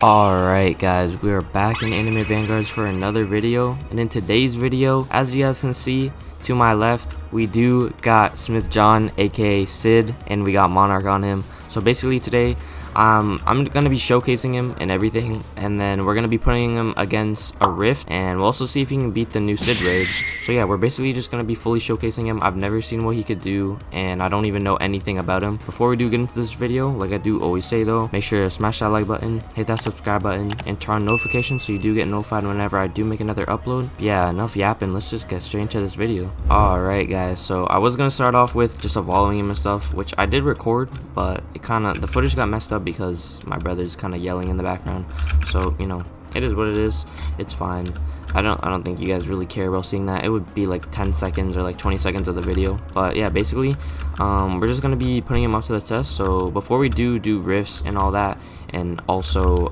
Alright guys, we are back in Anime Vanguards for another video, and in today's video, as you guys can see, to my left, we do got Smith John, aka Cid, and we got Monarch on him. So basically today, I'm going to be showcasing him and everything, and then we're going to be putting him against a Rift, and we'll also see if he can beat the new Cid raid. So yeah, we're basically just going to be fully showcasing him. I've never seen what he could do, and I don't even know anything about him. Before we do get into this video, like I do always say though, make sure to smash that like button, hit that subscribe button, and turn on notifications so you do get notified whenever I do make another upload. Yeah, enough yapping, let's just get straight into this video. Alright guys, so I was going to start off with just evolving him and stuff, which I did record, but it the footage got messed up because my brother's kind of yelling in the background. So, you know, it is what it is. It's fine. I don't think you guys really care about seeing that. It would be like 10 seconds or like 20 seconds of the video. But yeah, basically, we're just gonna be putting him up to the test. So before we do rifts and all that, and also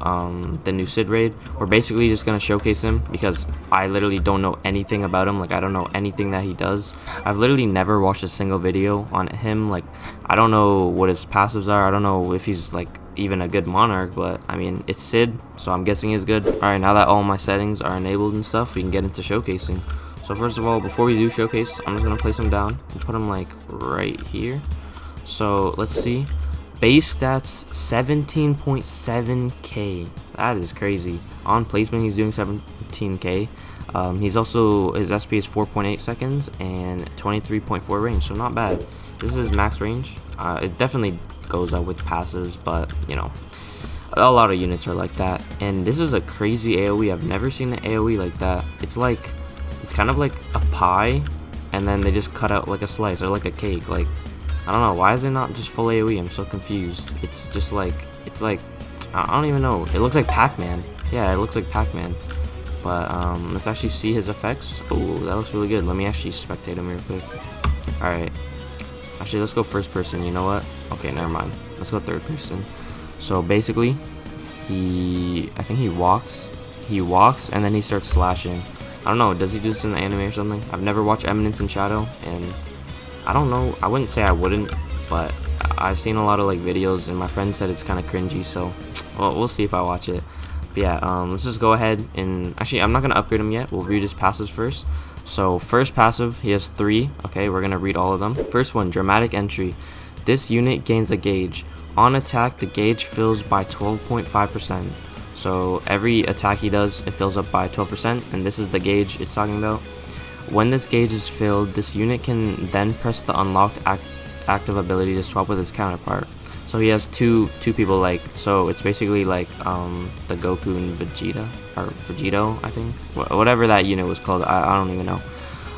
the new Cid raid, we're basically just gonna showcase him because I literally don't know anything about him. Like, I don't know anything that he does. I've literally never watched a single video on him. Like, I don't know what his passives are. I don't know if he's like even a good monarch, but I mean, it's Cid, so I'm guessing he's good. Alright, now that all my settings are enabled and stuff, we can get into showcasing. So first of all, before we do showcase, I'm just gonna place him down and put him like right here. So let's see, base stats 17.7k. that is crazy. On placement he's doing 17k. He's also, his SP is 4.8 seconds and 23.4 range, so not bad. This is max range. It definitely goes up with passives, but you know, a lot of units are like that. And this is a crazy AoE. I've never seen an AoE like that. It's kind of like a pie, and then they just cut out like a slice, or like a cake. Like, I don't know, why is it not just full AoE? I'm so confused. It's just like, it's like, I don't even know. It looks like Pac-Man. Yeah, it looks like Pac-Man. But let's actually see his effects. Oh, that looks really good. Let me actually spectate him real quick. Alright, actually, let's go first person. You know what? Okay, never mind. Let's go third person. So basically, I think he walks, and then he starts slashing. I don't know, does he do this in the anime or something? I've never watched Eminence in Shadow, and I don't know, I wouldn't say I wouldn't, but I've seen a lot of like videos, and my friend said it's kind of cringy, so well, we'll see if I watch it. But yeah, let's just go ahead and, actually, I'm not going to upgrade him yet. We'll read his passives first. So first passive, he has 3. Okay, we're going to read all of them. First one, Dramatic Entry. This unit gains a gauge. On attack, the gauge fills by 12.5%. So every attack he does, it fills up by 12%, and this is the gauge it's talking about. When this gauge is filled, this unit can then press the unlocked active ability to swap with its counterpart. So he has two people, like, so it's basically like the Goku and Vegeta, or Vegito, I think, whatever that unit was called. I don't even know.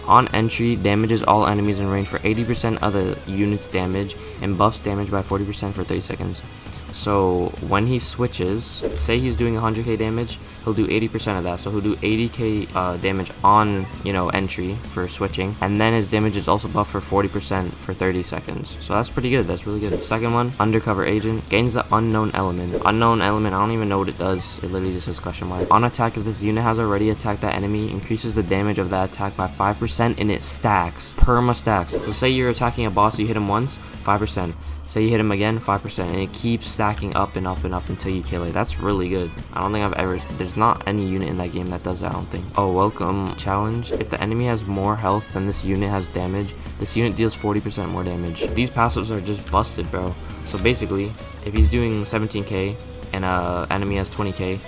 On entry, damages all enemies in range for 80% of the unit's damage, and buffs damage by 40% for 30 seconds. So when he switches, say he's doing 100k damage, he'll do 80% of that. So he'll do 80k damage on, you know, entry for switching, and then his damage is also buffed for 40% for 30 seconds. So that's pretty good. That's really good. Second one, Undercover Agent, gains the Unknown Element. Unknown Element, I don't even know what it does. It literally just says question mark. On attack, if this unit has already attacked that enemy, increases the damage of that attack by 5%, and it stacks. Perma stacks. So say you're attacking a boss, you hit him once, 5%. Say you hit him again, 5%, and it keeps stacking up and up and up until you kill it. That's really good. I don't think there's not any unit in that game that does that, I don't think. Oh, welcome challenge. If the enemy has more health than this unit has damage, this unit deals 40% more damage. These passives are just busted, bro. So basically, if he's doing 17k and enemy has 20k,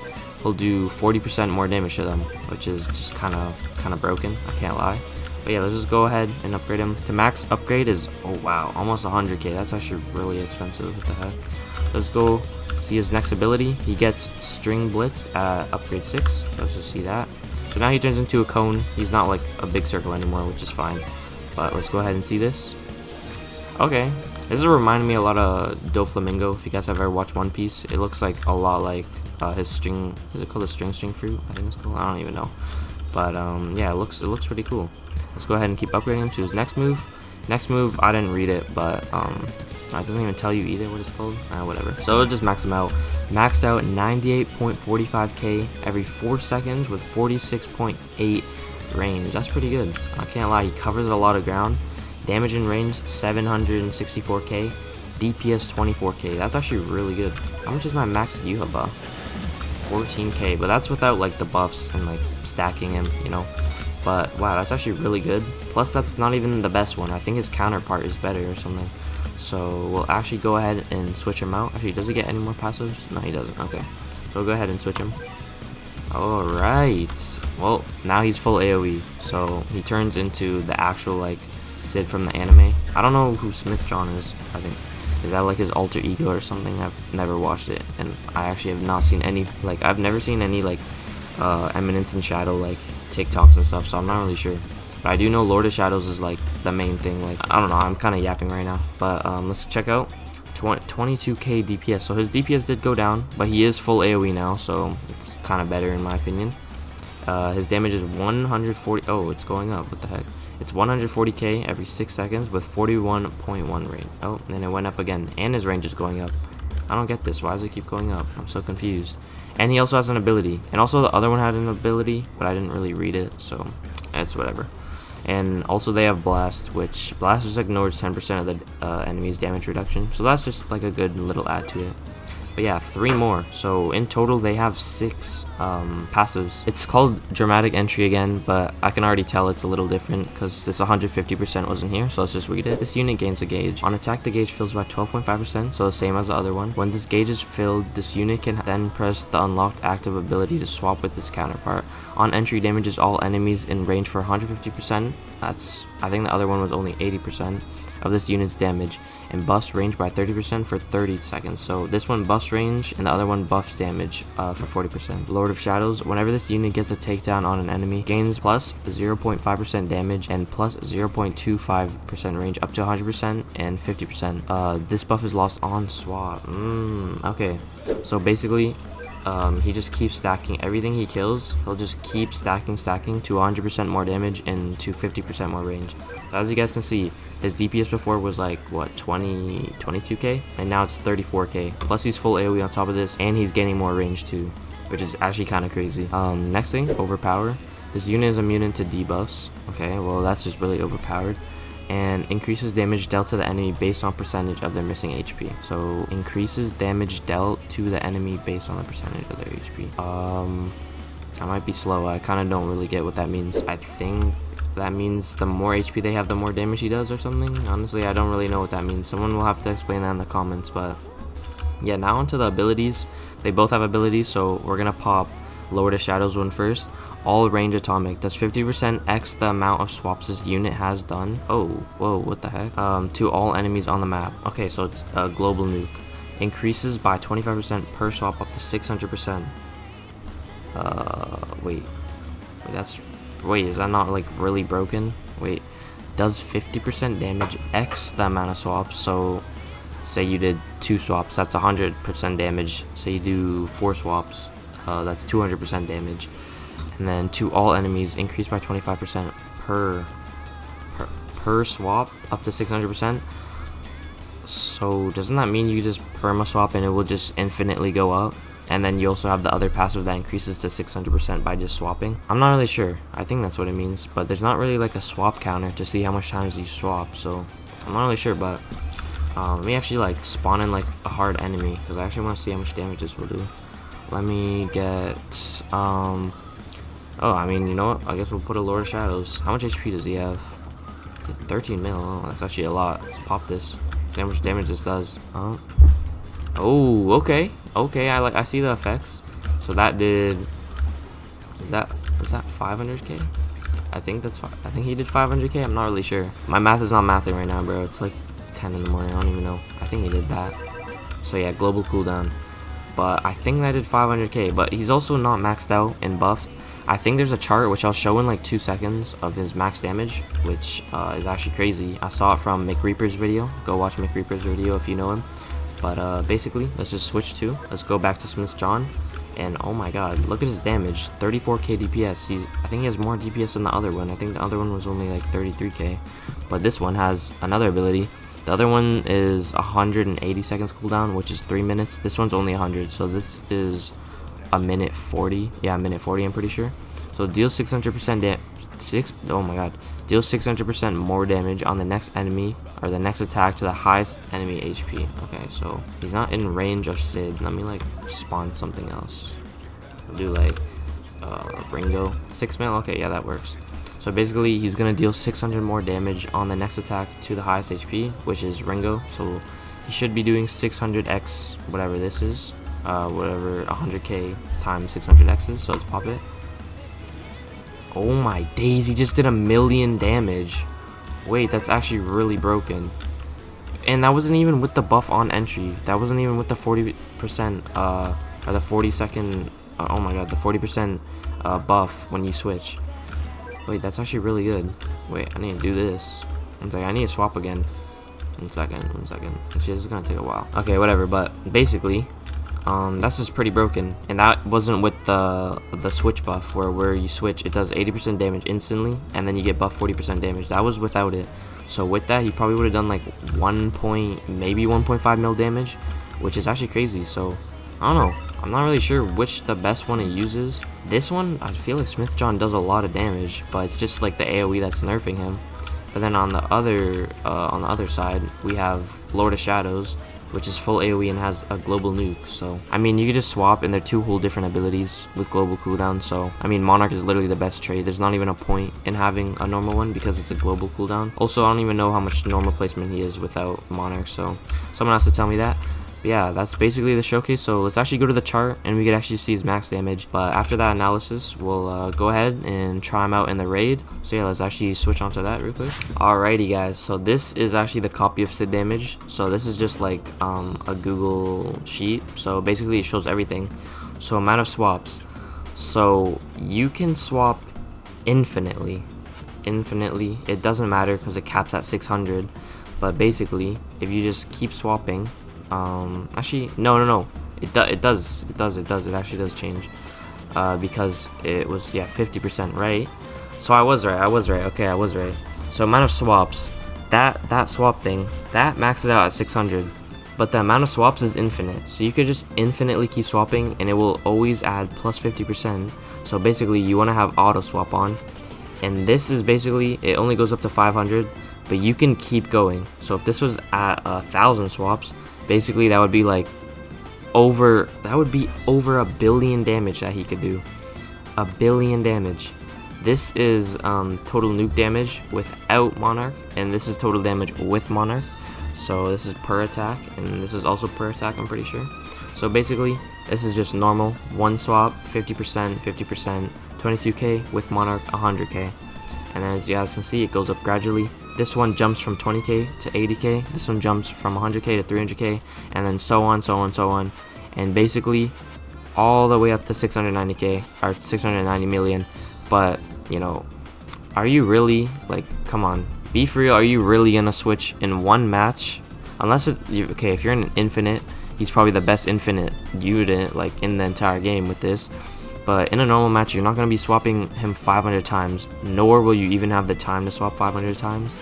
he'll do 40% more damage to them, which is just kind of broken, I can't lie. But yeah, let's just go ahead and upgrade him. To max upgrade is, oh wow, almost 100k. That's actually really expensive. What the heck? Let's go see his next ability. He gets String Blitz at upgrade 6. Let's just see that. So now he turns into a cone. He's not like a big circle anymore, which is fine. But let's go ahead and see this. Okay, this is reminding me a lot of Doflamingo. If you guys have ever watched One Piece, it looks like a lot like his string. Is it called a string fruit? I think it's called. I don't even know. But yeah, it looks pretty cool. Let's go ahead and keep upgrading him to his next move. Next move, I didn't read it, but it doesn't even tell you either what it's called. Whatever. So we'll just max him out. Maxed out 98.45k every 4 seconds with 46.8 range. That's pretty good. I can't lie. He covers a lot of ground. Damage in range 764k. DPS 24k. That's actually really good. How much is my max Yuha buff? 14k, but that's without like the buffs and like stacking him, you know. But wow, that's actually really good. Plus that's not even the best one. I think his counterpart is better or something. So we'll actually go ahead and switch him out. Actually, does he get any more passives? No, he doesn't. Okay, so we'll go ahead and switch him. Alright, well, now he's full AoE, so he turns into the actual like Cid from the anime. I don't know who Smith John is. I think, is that like his alter ego or something? I've never watched it, and I actually have not seen any, like, I've never seen any like Eminence and Shadow like TikToks and stuff, so I'm not really sure. But I do know Lord of Shadows is like the main thing. Like, I don't know, I'm kind of yapping right now, but let's check out 22k DPS. So his DPS did go down, but he is full AoE now, so it's kind of better in my opinion. His damage is 140. Oh, it's going up. What the heck? It's 140k every 6 seconds with 41.1 range. Oh, and it went up again, and his range is going up. I don't get this. Why does it keep going up? I'm so confused. And he also has an ability, and also the other one had an ability, but I didn't really read it, so it's whatever. And also they have Blast, which Blast just ignores 10% of the enemy's damage reduction, so that's just like a good little add to it. But yeah, 3 more, so in total they have 6 passives. It's called Dramatic Entry again, but I can already tell it's a little different because this 150% wasn't here, so let's just read it. This unit gains a gauge. On attack, the gauge fills by 12.5%, so the same as the other one. When this gauge is filled, this unit can then press the unlocked active ability to swap with its counterpart. On entry, damages all enemies in range for 150%. That's, I think the other one was only 80% of this unit's damage, and buffs range by 30% for 30 seconds. So this one buffs range, and the other one buffs damage for 40%. Lord of Shadows, whenever this unit gets a takedown on an enemy, gains plus 0.5% damage and plus 0.25% range up to 100% and 50%. This buff is lost on swap. Okay, so basically he just keeps stacking everything he kills. He'll just keep stacking to 100% more damage and to 50% more range. So as you guys can see, his DPS before was like what, 22k, and now it's 34k. Plus he's full AoE on top of this, and he's gaining more range too, which is actually kind of crazy. Next thing, Overpower. This unit is immune to debuffs. Okay, well that's just really overpowered. And increases damage dealt to the enemy based on percentage of their missing HP. So increases damage dealt to the enemy based on the percentage of their HP. I might be slow. I kind of don't really get what that means. I think that means the more HP they have, the more damage he does or something. Honestly, I don't really know what that means. Someone will have to explain that in the comments. But yeah, now onto the abilities. They both have abilities, so we're gonna pop Lord of Shadows one first. All range atomic does 50% x the amount of swaps this unit has done. Oh, whoa, what the heck? To all enemies on the map. Okay, so it's a global nuke. Increases by 25% per swap up to 600%. Wait, is that not like really broken? Wait, does 50% damage x the amount of swaps. So say you did 2 swaps, that's 100% damage. Say you do 4 swaps, that's 200% damage. And then to all enemies, increase by 25% per swap up to 600%. So doesn't that mean you just perma swap and it will just infinitely go up? And then you also have the other passive that increases to 600% by just swapping. I'm not really sure. I think that's what it means, but there's not really like a swap counter to see how much times you swap, so I'm not really sure. But let me actually like spawn in like a hard enemy, because I actually want to see how much damage this will do. Let me get oh, I mean, you know what? I guess we'll put a Lord of Shadows. How much HP does he have? 13 mil. Oh, that's actually a lot. Let's pop this. See how much damage this does. Oh, okay. Okay, I see the effects. So that did. Is that 500k? I think he did 500k. I'm not really sure. My math is not mathing right now, bro. It's like 10 in the morning. I don't even know. I think he did that. So yeah, global cooldown. But I think that did 500k. But he's also not maxed out and buffed. I think there's a chart which I'll show in like 2 seconds of his max damage, which is actually crazy. I saw it from McReaper's video. Go watch McReaper's video if you know him. But basically, let's just switch to. Let's go back to Smith John. And oh my god, look at his damage. 34k DPS. I think he has more DPS than the other one. I think the other one was only like 33k. But this one has another ability. The other one is 180 seconds cooldown, which is 3 minutes. This one's only 100, so this is a minute 40. Yeah, a minute 40, I'm pretty sure. So deals 600% damage. Oh my god. Deals 600% more damage on the next enemy or the next attack to the highest enemy HP. Okay, so he's not in range of Cid. Let me like spawn something else. We'll do like Ringo 6 mil. Okay, yeah, that works. So basically, he's gonna deal 600 more damage on the next attack to the highest HP, which is Ringo. So he should be doing 600x whatever this is, whatever 100k times 600x's. So let's pop it. Oh my days, he just did 1,000,000 damage. Wait, that's actually really broken. And that wasn't even with the buff on entry. That wasn't even with the 40% or the 40-second. Oh my god, the 40% buff when you switch. Wait, that's actually really good. Wait, I need to do this. One second, I need to swap again. One second. Actually, this is gonna take a while. Okay, whatever. But basically, that's just pretty broken. And that wasn't with the switch buff, where you switch, it does 80% damage instantly, and then you get buff 40% damage. That was without it. So with that, he probably would have done like maybe 1.5 mil damage, which is actually crazy. So I don't know. I'm not really sure which the best one to use is. This one, I feel like Smith John does a lot of damage, but it's just like the AoE that's nerfing him. But then on the other side, we have Lord of Shadows, which is full AoE and has a global nuke. So I mean, you could just swap, and they're two whole different abilities with global cooldown. So I mean, Monarch is literally the best trade. There's not even a point in having a normal one because it's a global cooldown. Also, I don't even know how much normal placement he is without Monarch, so someone has to tell me that. But yeah, that's basically the showcase. So let's actually go to the chart, and we can actually see his max damage. But after that analysis, we'll go ahead and try him out in the raid. So yeah, let's actually switch onto that real quick. Alrighty guys, so this is actually the copy of Cid damage. So this is just like a Google sheet. So basically it shows everything. So amount of swaps. So you can swap infinitely. It doesn't matter because it caps at 600. But basically, if you just keep swapping, actually no, it does, it actually does change, because it was, yeah, 50%, right? So I was right, okay, I was right. So amount of swaps, that swap thing, that maxes out at 600, but the amount of swaps is infinite, so you could just infinitely keep swapping, and it will always add plus 50%. So basically, you want to have auto swap on, and this is basically, it only goes up to 500, but you can keep going. So if this was at 1,000 swaps, basically that would be like over 1 billion damage that he could do. 1 billion damage. This is total nuke damage without Monarch, and this is total damage with Monarch. So this is per attack, and this is also per attack, I'm pretty sure. So basically, this is just normal. One swap, 50%, 22k, with Monarch, 100k. And then as you guys can see, it goes up gradually. This one jumps from 20k to 80k. This one jumps from 100k to 300k, and then so on. And basically, all the way up to 690k, or 690 million. But, you know, are you really, like, come on, be for real, are you really gonna switch in one match? Unless it's, okay, if you're in an infinite, he's probably the best infinite unit, like, in the entire game with this. But in a normal match, you're not going to be swapping him 500 times, nor will you even have the time to swap 500 times.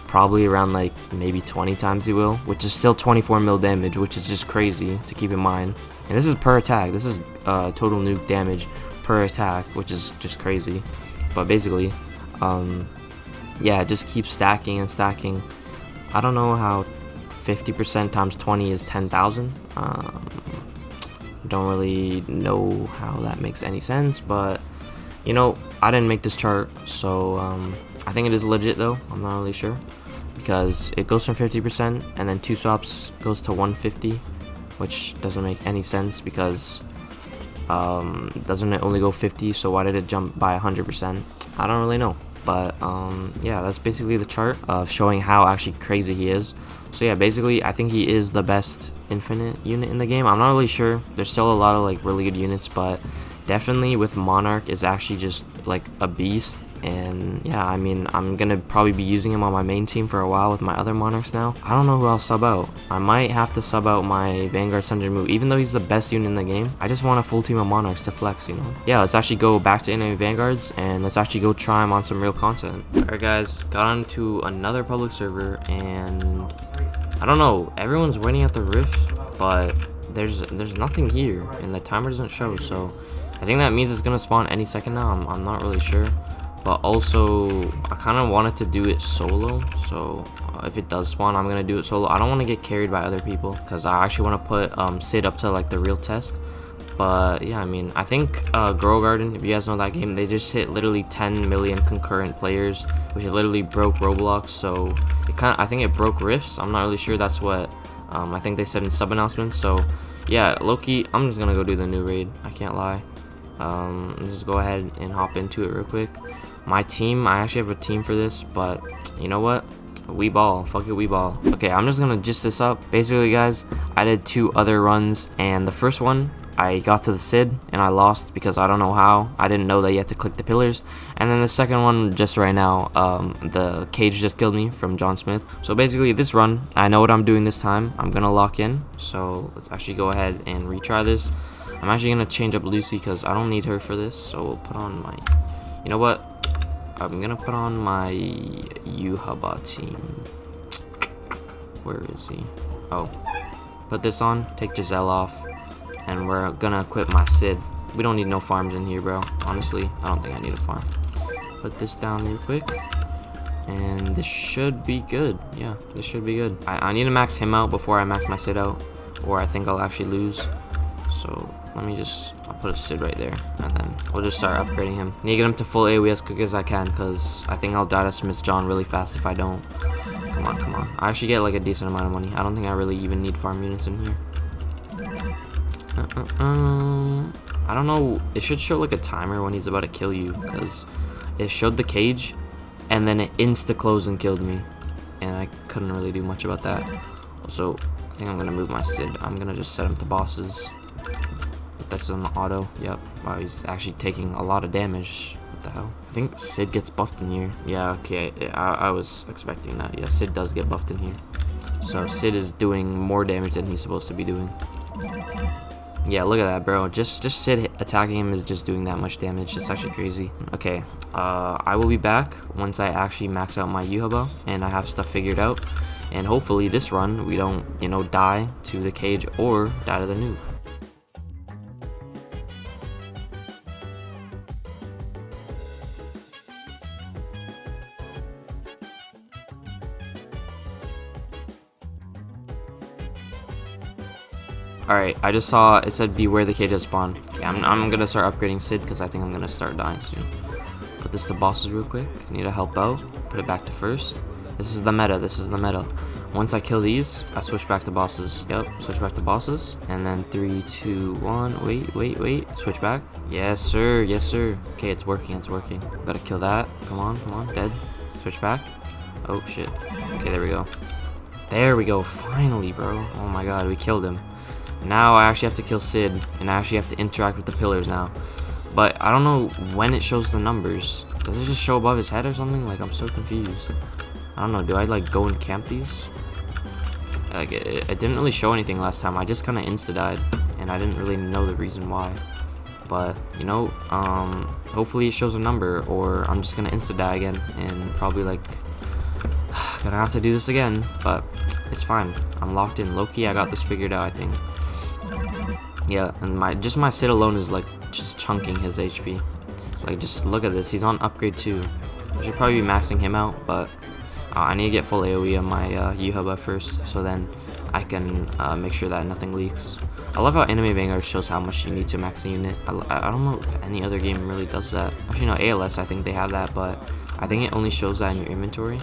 Probably around like maybe 20 times you will, which is still 24 mil damage, which is just crazy to keep in mind. And this is per attack. This is total nuke damage per attack, which is just crazy. But basically, yeah, just keep stacking and stacking. I don't know how 50% times 20 is 10,000. Don't really know how that makes any sense, but you know, I didn't make this chart, so I think it is legit though. I'm not really sure, because it goes from 50% and then 2 swaps goes to 150, which doesn't make any sense, because doesn't it only go 50, so why did it jump by 100%? I don't really know. But yeah, that's basically the chart of showing how actually crazy he is. So yeah, basically I think he is the best infinite unit in the game. I'm not really sure. There's still a lot of like really good units, but definitely with Monarch is actually just like a beast. And yeah, I mean, I'm gonna probably be using him on my main team for a while with my other Monarchs now. I don't know who I'll sub out. I might have to sub out my Vanguard Sundered move, even though he's the best unit in the game. I just want a full team of Monarchs to flex, you know. Yeah, let's actually go back to Anime Vanguards and let's actually go try him on some real content. Alright guys, got onto another public server, and I don't know, everyone's waiting at the rift, but there's nothing here and the timer doesn't show, so I think that means it's gonna spawn any second now. I'm not really sure. But also, I kind of wanted to do it solo, so if it does spawn, I'm going to do it solo. I don't want to get carried by other people, because I actually want to put Cid up to like the real test. But yeah, I mean, I think Girl Garden, if you guys know that game, they just hit literally 10 million concurrent players, which it literally broke Roblox. So it I think it broke Rifts. I'm not really sure. That's what I think they said in sub announcements. So yeah, Loki, I'm just gonna go do the new raid. I can't lie. Let's just go ahead and hop into it real quick. My team, I actually have a team for this, but you know what? We ball. Fuck it, we ball. Okay, I'm just gonna gist this up. Basically, guys, I did 2 other runs, and the first one, I got to the Cid, and I lost because I don't know how. I didn't know that you had to click the pillars. And then the second one, just right now, the cage just killed me from John Smith. So basically, this run, I know what I'm doing this time. I'm gonna lock in. So let's actually go ahead and retry this. I'm actually gonna change up Lucy because I don't need her for this. So we'll put on my, you know what? I'm gonna put on my Yuhaba team. Where is he? Oh, put this on, take Giselle off, and we're gonna equip my Cid. We don't need no farms in here, bro. Honestly, I don't think I need a farm. Put this down real quick, and this should be good. Yeah, this should be good. I need to max him out before I max my Cid out, or I think I'll actually lose. So let me I'll put a Cid right there, and then we'll just start upgrading him. Need to get him to full AoE as quick as I can, because I think I'll die to Smith's John really fast if I don't. Come on, come on. I actually get like a decent amount of money. I don't think I really even need farm units in here. I don't know. It should show like a timer when he's about to kill you, because it showed the cage, and then it insta-closed and killed me, and I couldn't really do much about that. Also, I think I'm gonna move my Cid. I'm gonna just set him to bosses. Put this on auto. Yep. Wow, he's actually taking a lot of damage. What the hell? I think Cid gets buffed in here. Yeah, okay. I was expecting that. Yeah, Cid does get buffed in here. So Cid is doing more damage than he's supposed to be doing. Yeah, look at that, bro. Just Cid attacking him is just doing that much damage. It's actually crazy. Okay, I will be back once I actually max out my Yuhaba and I have stuff figured out. And hopefully this run, we don't, you know, die to the cage or die to the noob. Alright, I just saw it said beware the cage has spawned. Yeah, I'm gonna start upgrading Cid because I think I'm gonna start dying soon. Put this to bosses real quick. Need to help out. Put it back to first. This is the meta. This is the meta. Once I kill these, I switch back to bosses. Yep, switch back to bosses. And then 3, 2, 1. Wait. Switch back. Yes, sir. Yes, sir. Okay, it's working. It's working. Gotta kill that. Come on. Dead. Switch back. Oh, shit. Okay, there we go. There we go. Finally, bro. Oh my god, we killed him. Now I actually have to kill Cid, and I actually have to interact with the pillars now. But I don't know when it shows the numbers. Does it just show above his head or something? Like, I'm so confused. I don't know. Do I, like, go and camp these? Like, it didn't really show anything last time. I just kind of insta-died, and I didn't really know the reason why. But, you know, hopefully it shows a number, or I'm just going to insta-die again, and probably, like, gonna have to do this again. But it's fine. I'm locked in. Low-key, I got this figured out, I think. Yeah, and my Cid alone is like just chunking his HP. Like, just look at this. He's on upgrade 2. I should probably be maxing him out, but I need to get full AoE on my Yuhaba first, so then I can make sure that nothing leaks. I love how Anime Vanguards shows how much you need to max a unit. I don't know if any other game really does that. Actually, no, ALS, I think they have that, but I think it only shows that in your inventory,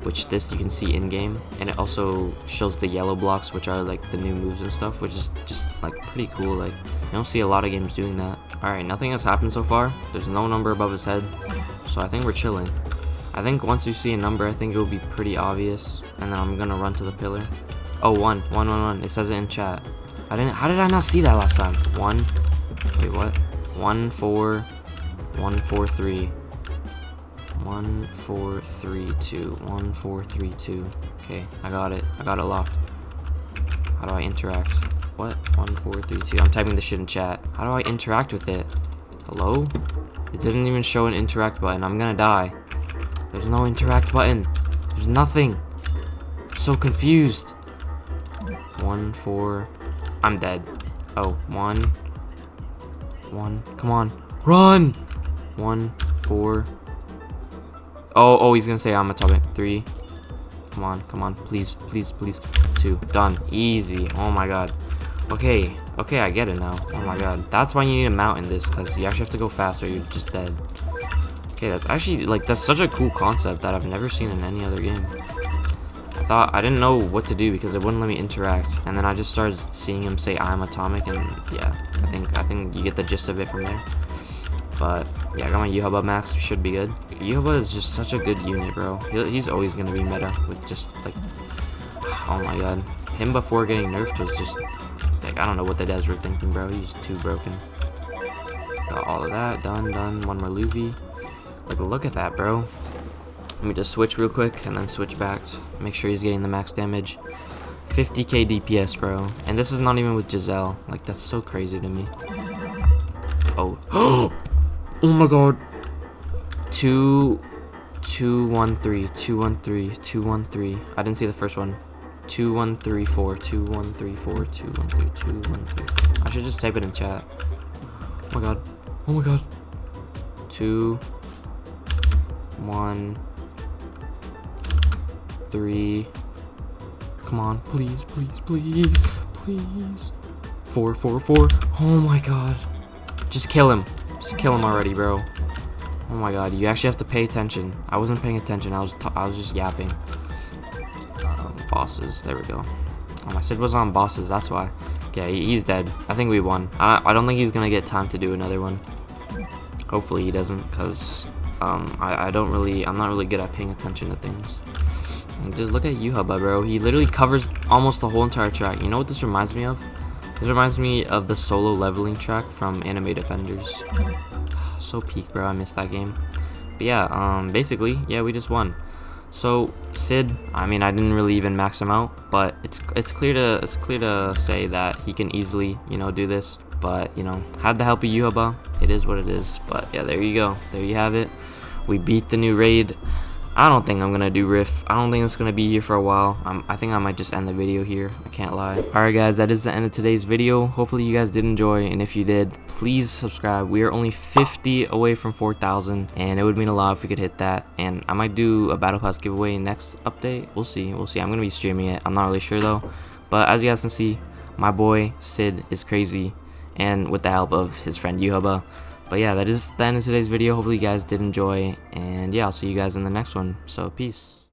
which this you can see in game, and it also shows the yellow blocks, which are like the new moves and stuff, which is just like pretty cool. Like, you don't see a lot of games doing that. Alright, nothing has happened so far. There's no number above his head, so I think we're chilling. I think once you see a number, I think it will be pretty obvious, and then I'm gonna run to the pillar. Oh, 1. It says it in chat. How did I not see that last time? 1. Wait, what? 1 4 1 4 3 1 4 3 2 1 4 3 2. Okay, I got it locked. How do I interact? What? 1 4 3 2. I'm typing this shit in chat. How do I interact with it? Hello? It didn't even show an interact button. I'm gonna die. There's no interact button. There's nothing. I'm so confused. 1 4. I'm dead. Oh, 1 1. Come on. Run! 1 4. Oh, he's gonna say I'm a topic. 3. Come on, please. 2. Done. Easy. Oh my god. Okay, okay, I get it now. Oh my god. That's why you need a mount in this, because you actually have to go faster. You're just dead. Okay, that's actually, like, that's such a cool concept that I've never seen in any other game. I didn't know what to do because it wouldn't let me interact, and then I just started seeing him say I'm atomic, and yeah, I think you get the gist of it from there. But yeah, I got my Yuhaba max, should be good. Yuhaba is just such a good unit, bro. He's always gonna be meta with just like, oh my god, him before getting nerfed was just like, I don't know what the devs were thinking, bro. He's too broken. Got all of that done. One more Luffy. Like, look at that, bro. Let me just switch real quick and then switch back. Make sure he's getting the max damage. 50k DPS, bro. And this is not even with Giselle. Like, that's so crazy to me. Oh. Oh my god. 2-1-3. 2-1-3. 2-1-3. I didn't see the first one. 2-1-3-4. 2-1-3-4. 2-1-3. 2-1-3. I should just type it in chat. Oh my god. Oh my god. 2-1-3. Come on, please, please, please, please. 4-4-4. Oh my god. Just kill him. Just kill him already, bro. Oh my god, you actually have to pay attention. I wasn't paying attention. I was just yapping. Bosses. There we go. Oh, my Cid was on bosses. That's why. Okay, he's dead. I think we won. I don't think he's gonna get time to do another one. Hopefully he doesn't, cause I'm not really good at paying attention to things. And just look at Yuhaba, bro. He literally covers almost the whole entire track. You know what this reminds me of? This reminds me of the solo leveling track from Anime Defenders. So peak, bro. I missed that game. But yeah, basically, yeah, we just won. So Cid, I mean, I didn't really even max him out, but it's clear to say that he can easily, you know, do this. But you know, had the help of Yuhaba. It is what it is. But yeah, there you go. There you have it. We beat the new raid. I don't think I'm gonna do Riff. I don't think it's gonna be here for a while. I think I might just end the video here. I can't lie. Alright guys, that is the end of today's video. Hopefully you guys did enjoy, and if you did, please subscribe. We are only 50 away from 4,000, and it would mean a lot if we could hit that. And I might do a Battle Pass giveaway next update. We'll see. We'll see. I'm gonna be streaming it. I'm not really sure though. But as you guys can see, my boy Cid is crazy, and with the help of his friend Yuhaba. But yeah, that is the end of today's video. Hopefully you guys did enjoy, and yeah, I'll see you guys in the next one. So peace.